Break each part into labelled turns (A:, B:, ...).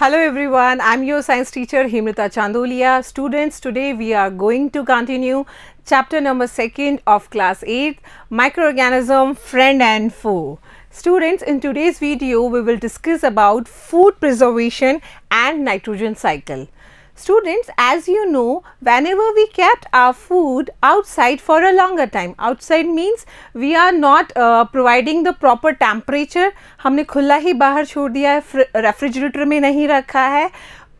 A: Hello everyone, I'm your science teacher Himrita Chandolia. Students, today we are going to continue chapter number 2 of class 8, microorganism, friend and foe. Students, in today's video we will discuss about food preservation and nitrogen cycle. Students, as you know, whenever we kept our food outside for a longer time, outside means we are not providing the proper temperature, हमने खुला ही बाहर छोड़ दिया है, refrigerator में नहीं रखा है,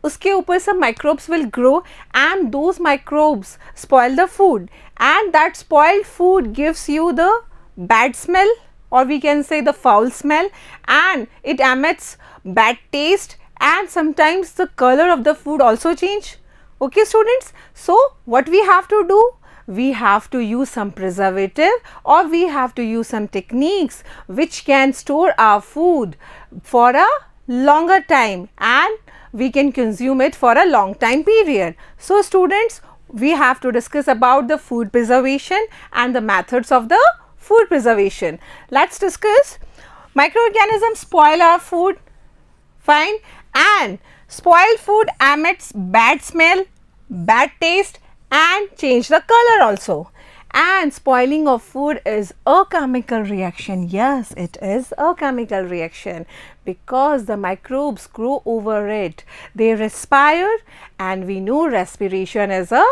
A: उसके ऊपर some microbes will grow and those microbes spoil the food, and that spoiled food gives you the bad smell, or we can say the foul smell, and it emits bad taste, and sometimes the color of the food also change. Okay students, so what we have to do, we have to use some preservative or we have to use some techniques which can store our food for a longer time and we can consume it for a long time period. So students, we have to discuss about the food preservation and the methods of the food preservation. Let's discuss. Microorganisms spoil our food, fine, and spoiled food emits bad smell, bad taste and change the color also. And spoiling of food is a chemical reaction. Yes, it is a chemical reaction because the microbes grow over it. They respire and we know respiration is a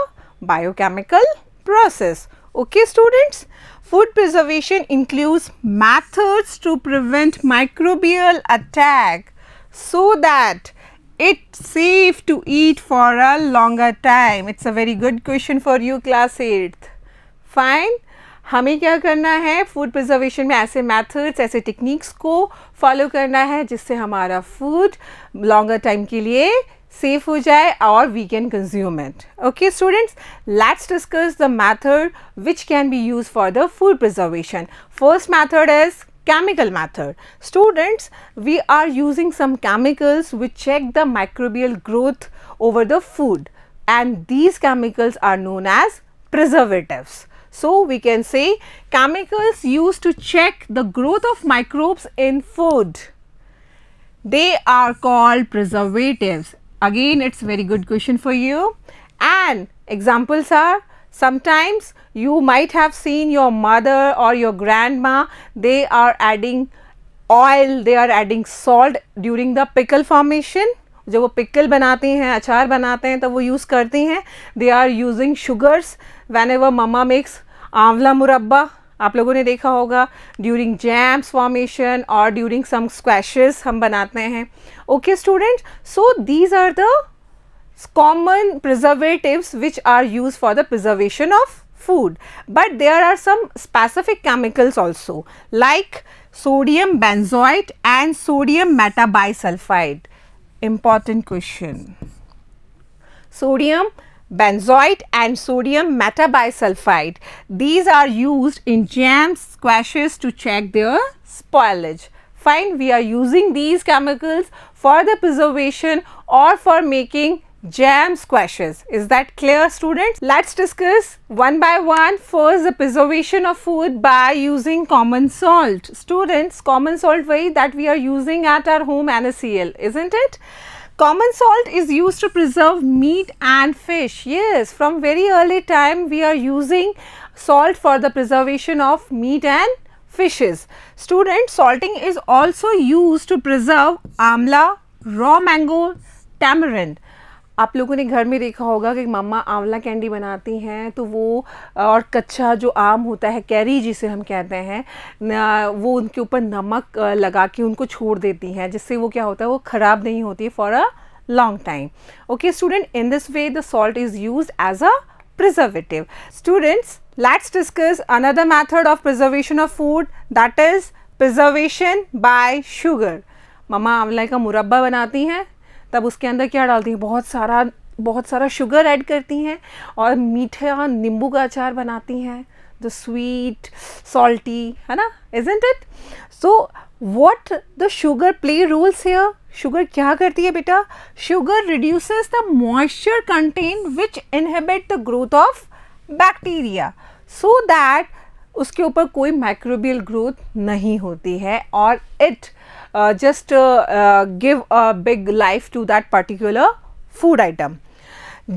A: biochemical process. Okay students, food preservation includes methods to prevent microbial attack so that it's safe to eat for a longer time. It's a very good question for you class 8th. Fine. हमें क्या करना है, food preservation में ऐसे methods, ऐसे techniques को follow करना है जिससे हमारा फूड लॉन्गर टाइम के लिए सेफ हो जाए और we can consume it. Okay students, let's discuss the method which can be use for the food preservation. First method is chemical method. Students, we are using some chemicals which check the microbial growth over the food, and these chemicals are known as preservatives. So we can say chemicals used to check the growth of microbes in food, they are called preservatives. Again, it's very good question for you, and examples are, sometimes you might have seen your mother or your grandma, they are adding oil, they are adding salt during the pickle formation. जब वो pickle बनाते हैं, अचार बनाते हैं, तब वो use करती हैं. They are using sugars whenever mamma makes amla murabba, आप लोगों ने देखा होगा, ड्यूरिंग जैम्स फॉर्मेशन और ड्यूरिंग सम स्क्वैशेस हम बनाते हैं. Okay students, so these are the common preservatives which are used for the preservation of food, but there are some specific chemicals also like sodium benzoate and sodium metabisulfite. Important question. Sodium benzoate and sodium metabisulfite, these are used in jams, squashes to check their spoilage. Fine, we are using these chemicals for the preservation or for making jam squashes. Is that clear students? Let's discuss one by one. First, the preservation of food by using common salt. Students, common salt way that we are using at our home, NaCl, isn't it? Common salt is used to preserve meat and fish. Yes, from very early time we are using salt for the preservation of meat and fishes. Students, salting is also used to preserve amla, raw mango, tamarind. आप लोगों ने घर में देखा होगा कि मम्मा आंवला candy बनाती हैं, तो वो और कच्चा जो आम होता है, कैरी जिसे हम कहते हैं, वो उनके ऊपर नमक लगा के उनको छोड़ देती हैं, जिससे वो क्या होता है, वो ख़राब नहीं होती है for a long time. Okay student, in this way the salt is used as a preservative. Students, let's discuss another method of preservation of food, that is preservation by sugar. मम्मा आंवला का मुरब्बा बनाती हैं, तब उसके अंदर क्या डालती हैं, बहुत सारा शुगर ऐड करती हैं और मीठा नींबू का अचार बनाती हैं, द स्वीट सॉल्टी, है ना, isn't it? So what the sugar play roles here? Sugar क्या करती है बेटा? Sugar reduces the moisture content which inhibit the growth of bacteria, so that उसके ऊपर कोई माइक्रोबियल ग्रोथ नहीं होती है और it just give a big life to that particular food item.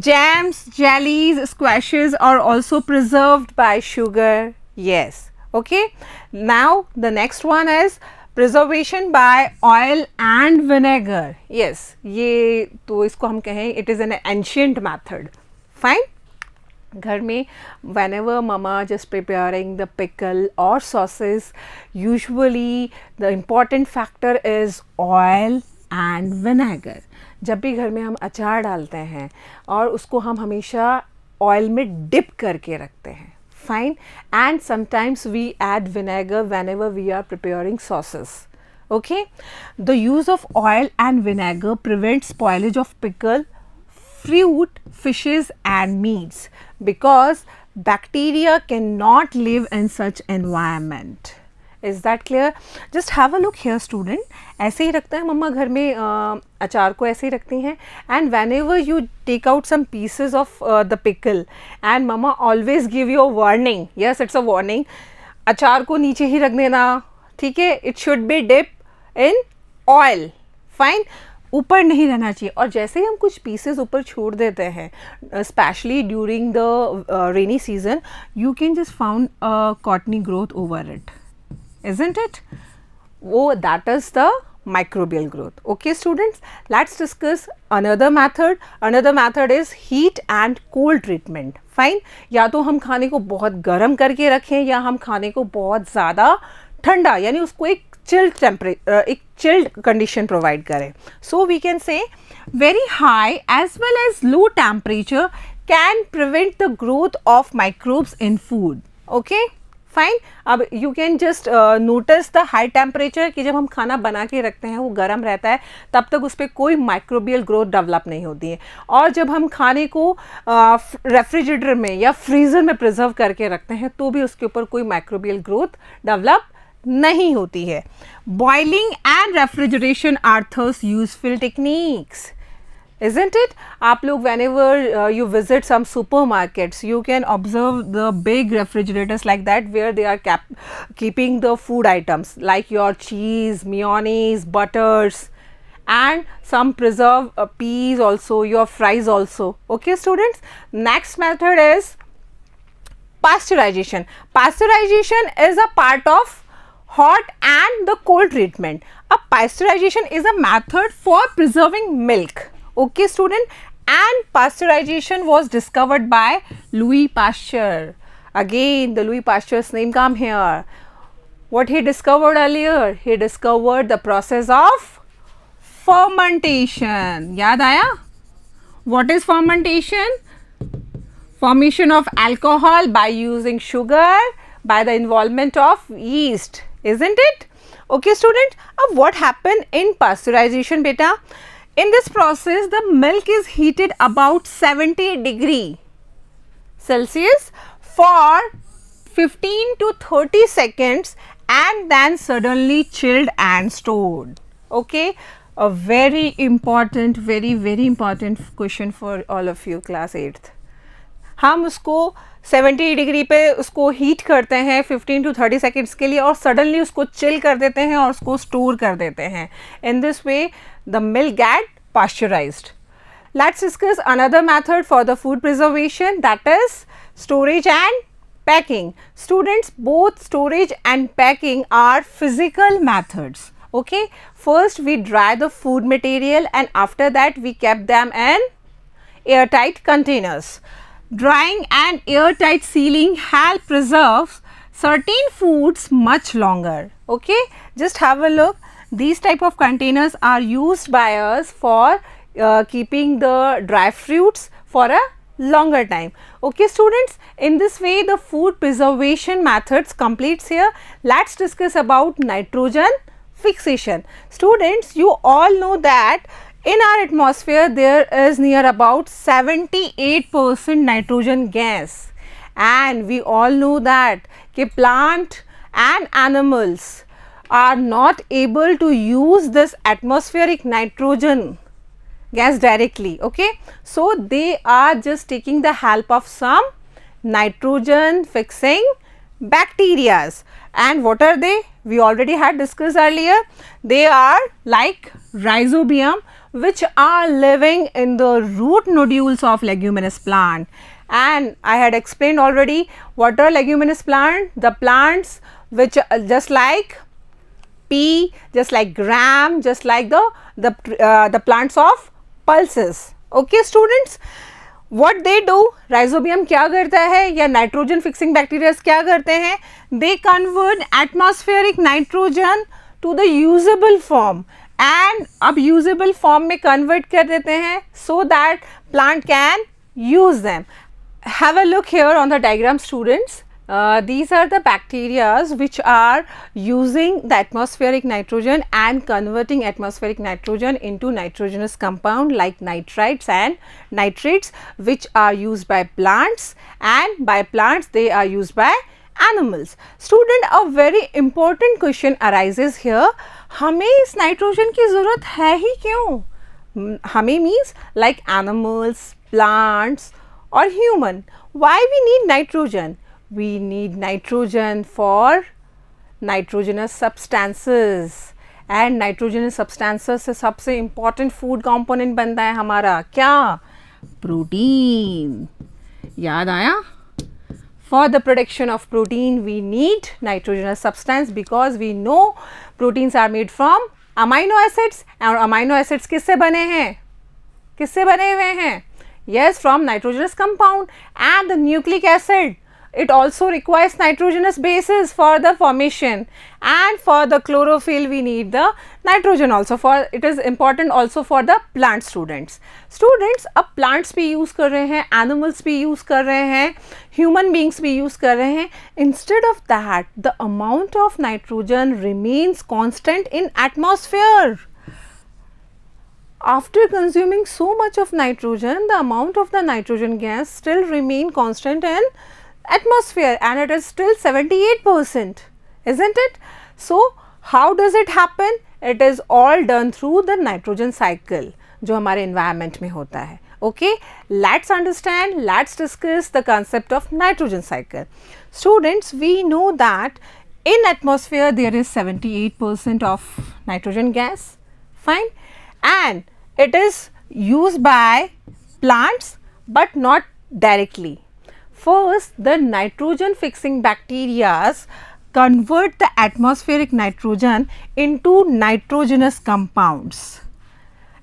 A: Jams, jellies, squashes are also preserved by sugar. Yes. Okay. Now the next one is preservation by oil and vinegar. Yes. ये तो इसको हम कहें it is an ancient method. Fine. घर में whenever mama just preparing the pickle or sauces, usually the important factor is oil and vinegar. जब भी घर में हम अचार डालते हैं और उसको हम हमेशा ऑयल में डिप करके रखते हैं. Fine. And sometimes we add vinegar whenever we are preparing sauces. Okay. The use of oil and vinegar prevents spoilage of pickle, fruit, fishes and meats because bacteria cannot live in such environment. Is that clear? Just have a look here student. ऐसे ही रखते हैं मम्मा घर में अचार को ऐसे ही रखती हैं and whenever you take out some pieces of the pickle and mama always give you a warning. Yes, it's a warning. अचार को नीचे ही रख देना, ठीक है? It should be dipped in oil. Fine. ऊपर नहीं रहना चाहिए और जैसे ही हम कुछ पीसेस ऊपर छोड़ देते हैं specially during the rainy season you can just found cottony growth over it, isn't it? वो that is the microbial growth. Okay students, let's discuss another method. Another method is heat and cold treatment. Fine. या तो हम खाने को बहुत गर्म करके रखें या हम खाने को बहुत ज़्यादा ठंडा यानी उसको एक chilled temperature, एक chilled condition provide करें. So we can say very high as well as low temperature can prevent the growth of microbes in food. Okay. Fine. अब you can just notice the high temperature कि जब हम खाना बना के रखते हैं वो गर्म रहता है तब तक उस पर कोई माइक्रोबियल ग्रोथ डेवलप नहीं होती है और जब हम खाने को रेफ्रिजरेटर में या फ्रीज़र में प्रिजर्व करके रखते हैं तो भी उसके ऊपर कोई माइक्रोबियल ग्रोथ डेवलप नहीं होती है. Boiling and refrigeration are others useful techniques, isn't it? आप लोग whenever you visit some supermarkets, you can observe the big refrigerators like that where they are keeping the food items like your cheese, mayonnaise, butters and some preserved peas also, your fries also. Okay students, next method is pasteurization. Pasteurization is a part of hot and the cold treatment. A pasteurization is a method for preserving milk. Okay student, and pasteurization was discovered by Louis Pasteur. Again the Louis Pasteur's name come here. What he discovered earlier? He discovered the process of fermentation. याद आया? What is fermentation? Formation of alcohol by using sugar by the involvement of yeast, isn't it? Okay student, what happened in pasteurization beta? In this process, the milk is heated about 70 degree Celsius for 15 to 30 seconds and then suddenly chilled and stored. Okay, a very important, very important question for all of you class 8th. हम उसको 70 degree पे उसको heat करते हैं 15 to 30 seconds के लिए और suddenly उसको चिल कर देते हैं और उसको स्टोर कर देते हैं. इन this way the milk get pasteurized. Let's discuss another method for the food preservation, that is storage and packing. Students, both storage and packing are physical methods. Okay, first we dry the food material and after that we kept them in airtight containers. Drying and airtight sealing help preserve certain foods much longer. Okay, just have a look. These type of containers are used by us for keeping the dry fruits for a longer time. Okay students, in this way the food preservation methods completes here. Let's discuss about nitrogen fixation. Students, you all know that in our atmosphere there is near about 78% nitrogen gas and we all know that plant and animals are not able to use this atmospheric nitrogen gas directly. Okay, so they are just taking the help of some nitrogen fixing bacterias. And what are they? We already had discussed earlier. They are like rhizobium, which are living in the root nodules of leguminous plant. And I had explained already what are leguminous plant. The plants which just like pea, just like gram, just like the plants of pulses. Okay students, what they do, rhizobium क्या करता है या nitrogen fixing bacteria क्या करते हैं, they convert atmospheric nitrogen to the usable form, and अब usable form में convert कर देते हैं so that plant can use them. Have a look here on the diagram students. These are the bacteria which are using the atmospheric nitrogen and converting atmospheric nitrogen into nitrogenous compound like nitrites and nitrates, which are used by plants, and by plants they are used by animals. Student, a very important question arises here. हमें इस nitrogen की ज़रूरत है ही क्यों? हमें means like animals, plants or human. Why we need nitrogen? We need nitrogen for nitrogenous substances, and nitrogenous substances से सबसे important food component बनता है हमारा क्या? Protein. याद आया? For the production of protein we need nitrogenous substance, because we know proteins are made from amino acids, और amino acids किससे बने हैं? किससे बने हुए हैं? Yes, from nitrogenous compound. And the nucleic acid, it also requires nitrogenous bases for the formation, and for the chlorophyll we need the nitrogen also. For it is important also for the plant students. Students, अब plants भी use कर रहे हैं, animals भी use कर रहे हैं, human beings भी use कर रहे हैं. Instead of that, the amount of nitrogen remains constant in atmosphere. After consuming so much of nitrogen, the amount of the nitrogen gas still remain constant in atmosphere, and it is still 78%, isn't it? So how does it happen? It is all done through the nitrogen cycle जो हमारे environment में होता है. Okay, let's understand, let's discuss the concept of nitrogen cycle. Students, we know that in atmosphere there is 78% of nitrogen gas, fine, and it is used by plants but not directly. First, the nitrogen fixing bacteria convert the atmospheric nitrogen into nitrogenous compounds,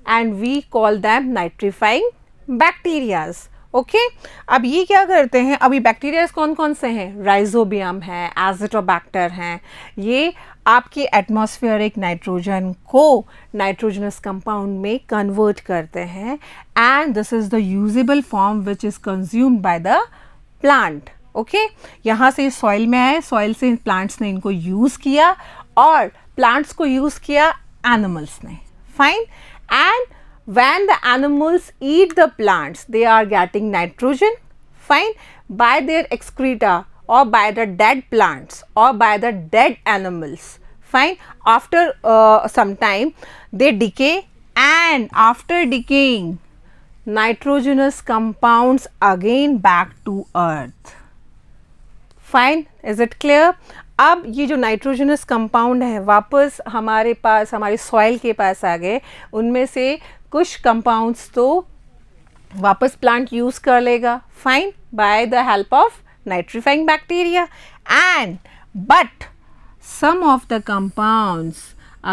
A: and we call them nitrifying bacteria. Okay अब ये क्या करते हैं, अभी bacteria कौन कौन से हैं? राइजोबियम है, एजिटोबैक्टर हैं. ये आपके एटमॉस्फेरिक नाइट्रोजन को नाइट्रोजनस कंपाउंड में कन्वर्ट करते हैं, and this is the usable form which is consumed by the plant. Okay, यहाँ से सॉइल में आए, सॉइल से प्लांट्स ने इनको यूज़ किया, और प्लांट्स को यूज़ किया एनिमल्स ने. Fine, and when the animals eat the plants, they are getting nitrogen, fine, by their excreta or by the dead plants or by the dead animals, fine. After some time they decay, and after decaying nitrogenous compounds again back to earth. Fine, is it clear? अब ये जो nitrogenous compound है वापस हमारे पास, हमारे soil के पास आ गए. उनमें से कुछ कंपाउंड्स तो वापस प्लांट यूज़ कर लेगा, fine, by the help of nitrifying bacteria, and but some of the compounds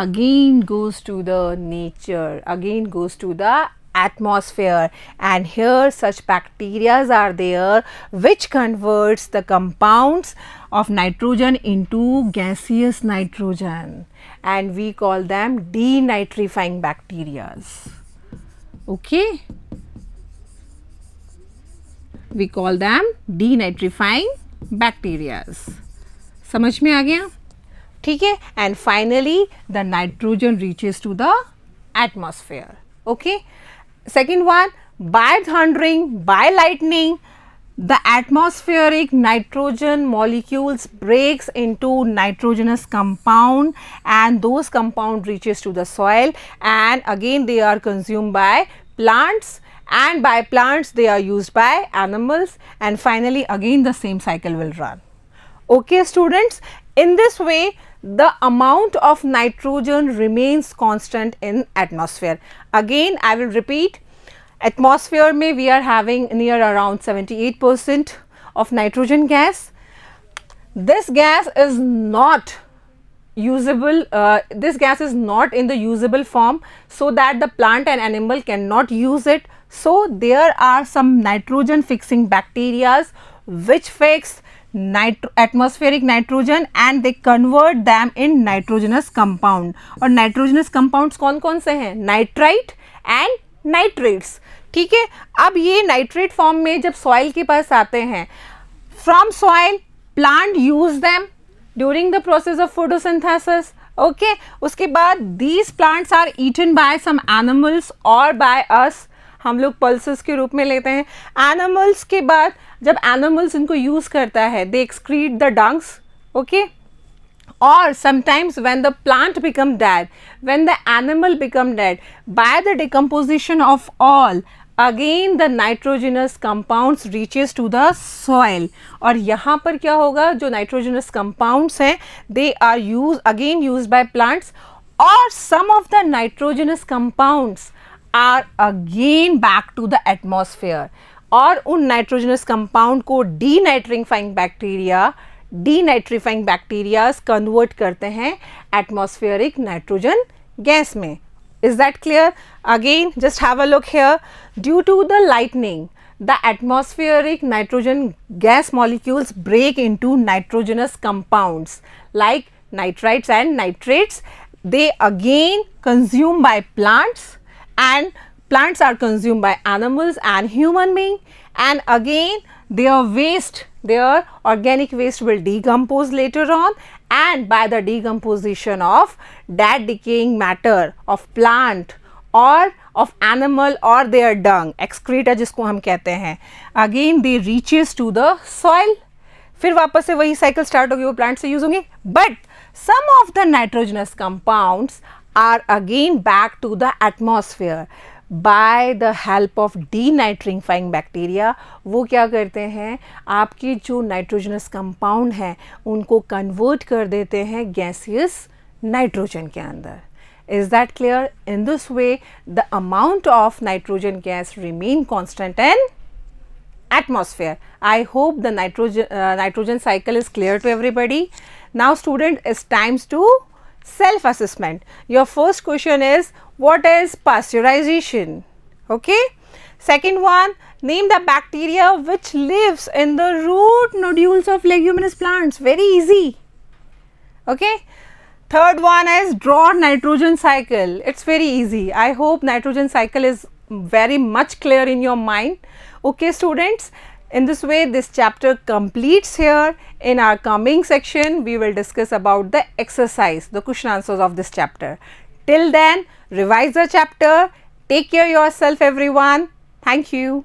A: again goes to the nature, again goes to the atmosphere, and here such bacteria are there which converts the compounds of nitrogen into gaseous nitrogen, and we call them denitrifying bacteria. Okay, we call them denitrifying bacteria. समझ में आ गया? ठीक है, and finally the nitrogen reaches to the atmosphere. Okay, second one, by thundering, by lightning, the atmospheric nitrogen molecules breaks into nitrogenous compound, and those compound reaches to the soil, and again they are consumed by plants, and by plants they are used by animals, and finally again the same cycle will run. Okay students, in this way the amount of nitrogen remains constant in atmosphere. Again I will repeat, atmosphere mein we are having near around 78% of nitrogen gas. This gas is not usable, this gas is not in the usable form, so that the plant and animal cannot use it. So there are some nitrogen fixing bacteria which fix atmospheric nitrogen and they convert them in nitrogenous compound. और nitrogenous compounds कौन कौन से हैं? Nitrite and nitrates. ठीक है, अब ये nitrate form में जब सॉइल के पास आते हैं, from soil plant use them during the process of photosynthesis. Okay, उसके बाद these plants are eaten by some animals और बाय अस, हम लोग पल्सेस के रूप में लेते हैं. एनिमल्स के बाद जब एनिमल्स इनको यूज करता है, they excrete the dungs. Okay, or sometimes when the plant become dead, when the animal become dead, by the decomposition of all, again the nitrogenous compounds reaches to the soil. और यहाँ पर क्या होगा, जो nitrogenous compounds हैं they are again used by plants, or some of the nitrogenous compounds are again back to the atmosphere. और उन nitrogenous compound को denitrifying bacteria कन्वर्ट करते हैं एटमॉस्फेरिक नाइट्रोजन गैस में. Is that clear? Again just have a look here. Due to the lightning, the atmospheric nitrogen gas molecules break into nitrogenous compounds like nitrites and nitrates. They again consumed by plants, and plants are consumed by animals and human being, and again their waste, their organic waste will decompose later on, and by the decomposition of that decaying matter of plant or of animal or their dung, excreta जिसको हम कहते हैं, again they reaches to the soil. फिर वापस से वही cycle start होगी, वो प्लांट से यूज होंगे. But some of the nitrogenous compounds are again back to the atmosphere by the help of denitrifying bacteria. वो क्या करते हैं, आपकी जो नाइट्रोजनस कंपाउंड हैं उनको कन्वर्ट कर देते हैं गैसियस नाइट्रोजन के अंदर. Is that clear? In this way the amount of nitrogen gas remain constant in atmosphere. I hope the nitrogen cycle is clear to everybody. Now student, it's times to self assessment. Your first question is, what is pasteurization? Okay. Second one, name the bacteria which lives in the root nodules of leguminous plants. Very easy. Okay. Third one is draw nitrogen cycle. It's very easy. I hope nitrogen cycle is very much clear in your mind. Okay students, in this way this chapter completes here. In our coming section we will discuss about the exercise, the question answers of this chapter. Till then, revise the chapter. Take care yourself everyone. Thank you.